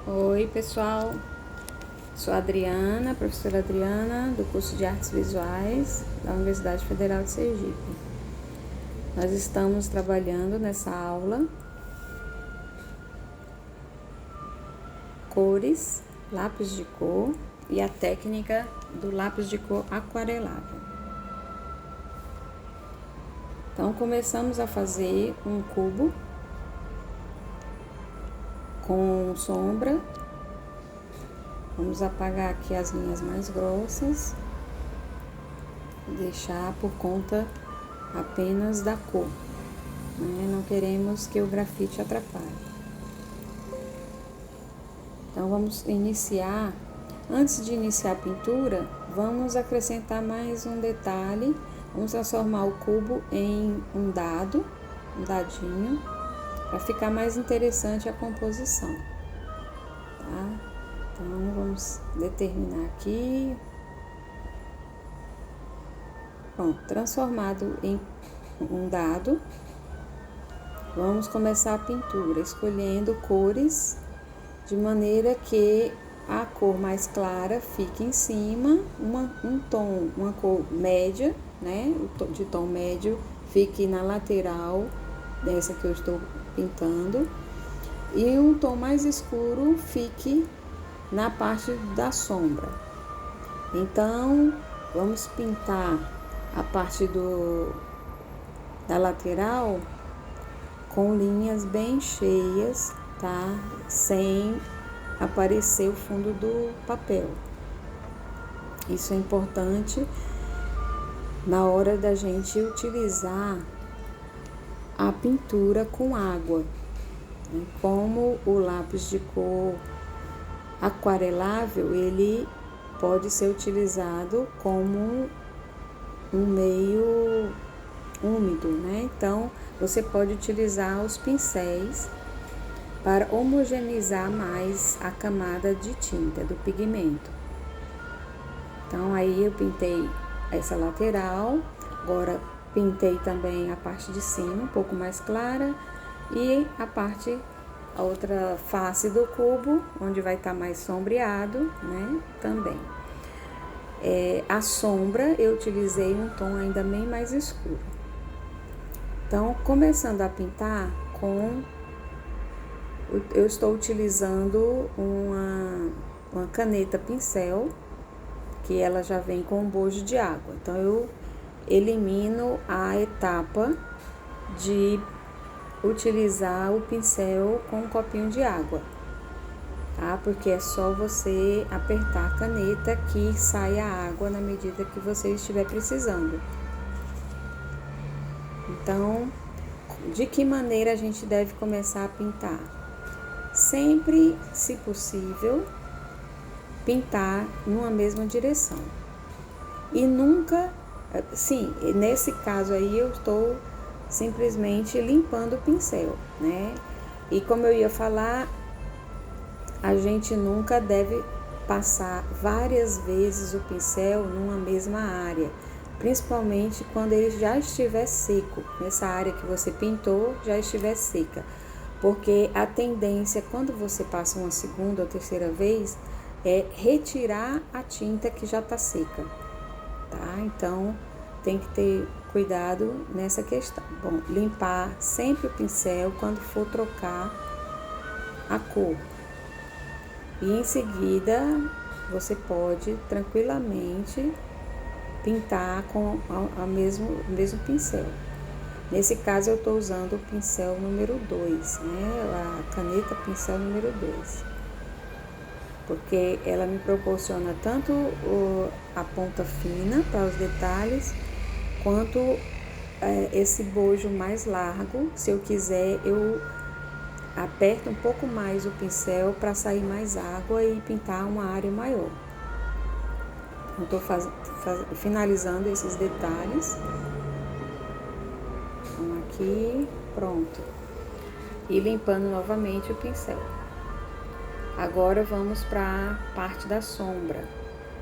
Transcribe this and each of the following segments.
Oi, pessoal. Sou a Adriana, professora Adriana, do curso de Artes Visuais da Universidade Federal de Sergipe. Nós estamos trabalhando nessa aula cores, lápis de cor e a técnica do lápis de cor aquarelável. Então, começamos a fazer um cubo com sombra. Vamos apagar aqui as linhas mais grossas, deixar por conta apenas da cor, né? Não queremos que o grafite atrapalhe. Então, vamos iniciar. Antes de iniciar a pintura, vamos acrescentar mais um detalhe. Vamos transformar o cubo em um dadinho, para ficar mais interessante a composição, tá? Então, vamos determinar aqui. Pronto, transformado em um dado, vamos começar a pintura, escolhendo cores de maneira que a cor mais clara fique em cima, uma cor média, né? De tom médio fique na lateral dessa que eu estou pintando, e um tom mais escuro fique na parte da sombra. Então, vamos pintar a parte da lateral com linhas bem cheias, tá? Sem aparecer o fundo do papel. Isso é importante na hora da gente utilizar a pintura com água. Como o lápis de cor aquarelável, ele pode ser utilizado como um meio úmido, né? Então, você pode utilizar os pincéis para homogeneizar mais a camada de tinta do pigmento. Então, aí eu pintei essa lateral, agora pintei também a parte de cima, um pouco mais clara, e a outra face do cubo, onde vai estar mais sombreado, né, também. A sombra, eu utilizei um tom ainda bem mais escuro. Então, começando a pintar eu estou utilizando uma caneta pincel, que ela já vem com um bojo de água. Então, eu elimino a etapa de utilizar o pincel com um copinho de água, tá? Porque é só você apertar a caneta que sai a água na medida que você estiver precisando. Então, de que maneira a gente deve começar a pintar? Sempre, se possível, pintar numa mesma direção. E nunca, sim, nesse caso aí eu estou simplesmente limpando o pincel, né? E como eu ia falar, a gente nunca deve passar várias vezes o pincel numa mesma área, principalmente quando ele já estiver seco, nessa área que você pintou já estiver seca, porque a tendência, quando você passa uma segunda ou terceira vez, é retirar a tinta que já está seca, tá? Então, tem que ter cuidado nessa questão. Bom, limpar sempre o pincel quando for trocar a cor. E em seguida, você pode tranquilamente pintar com o mesmo pincel. Nesse caso, eu estou usando o pincel número 2, né? A caneta pincel número 2. Porque ela me proporciona tanto a ponta fina para os detalhes, quanto esse bojo mais largo. Se eu quiser, eu aperto um pouco mais o pincel para sair mais água e pintar uma área maior. Eu estou finalizando esses detalhes. Então, aqui, pronto. E limpando novamente o pincel. Agora vamos para a parte da sombra.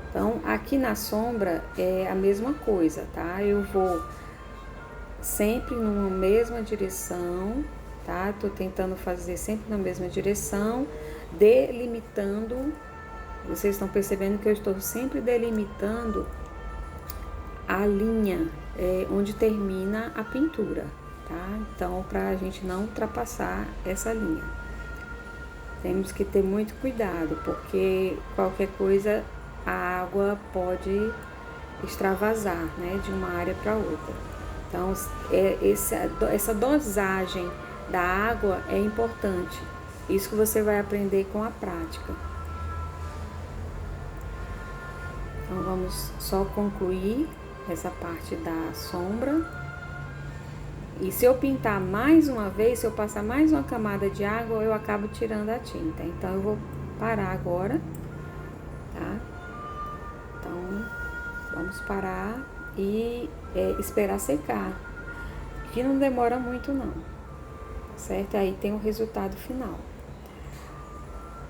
Então, aqui na sombra é a mesma coisa, tá? Eu vou sempre numa mesma direção, tá? Tô tentando fazer sempre na mesma direção, delimitando. Vocês estão percebendo que eu estou sempre delimitando a linha onde termina a pintura, tá? Então, para a gente não ultrapassar essa linha, temos que ter muito cuidado, porque qualquer coisa a água pode extravasar, né, de uma área para outra. Então, essa dosagem da água é importante. Isso que você vai aprender com a prática. Então, vamos só concluir essa parte da sombra. E se eu pintar mais uma vez, se eu passar mais uma camada de água, eu acabo tirando a tinta. Então, eu vou parar agora, tá? Então, vamos parar e esperar secar, que não demora muito não, certo? Aí tem o resultado final.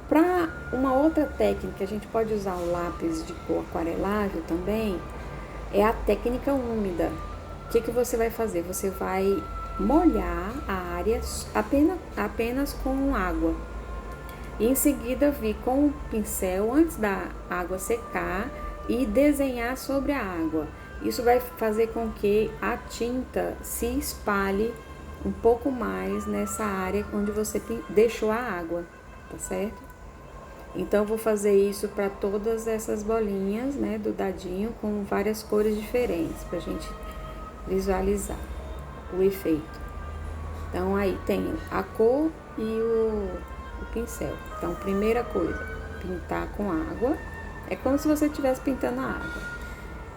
Para uma outra técnica, a gente pode usar o lápis de cor aquarelável também, é a técnica úmida. O que você vai fazer? Você vai molhar a área apenas com água. E em seguida vir com o pincel antes da água secar e desenhar sobre a água. Isso vai fazer com que a tinta se espalhe um pouco mais nessa área onde você deixou a água, tá certo? Então, eu vou fazer isso para todas essas bolinhas, né, do dadinho, com várias cores diferentes, pra gente visualizar o efeito. Então, aí tem a cor e o pincel. Então, primeira coisa, pintar com água. É como se você estivesse pintando a água.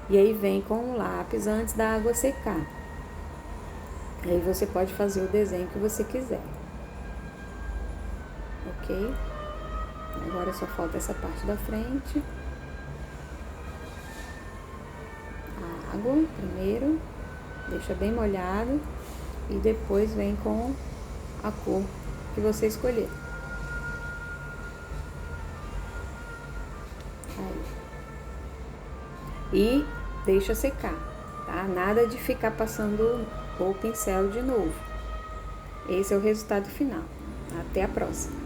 E aí vem com o lápis antes da água secar. Aí você pode fazer o desenho que você quiser. Ok? Agora só falta essa parte da frente. A água primeiro, deixa bem molhado. E depois vem com a cor que você escolher. Aí. E deixa secar, tá? Nada de ficar passando o pincel de novo. Esse é o resultado final. Até a próxima.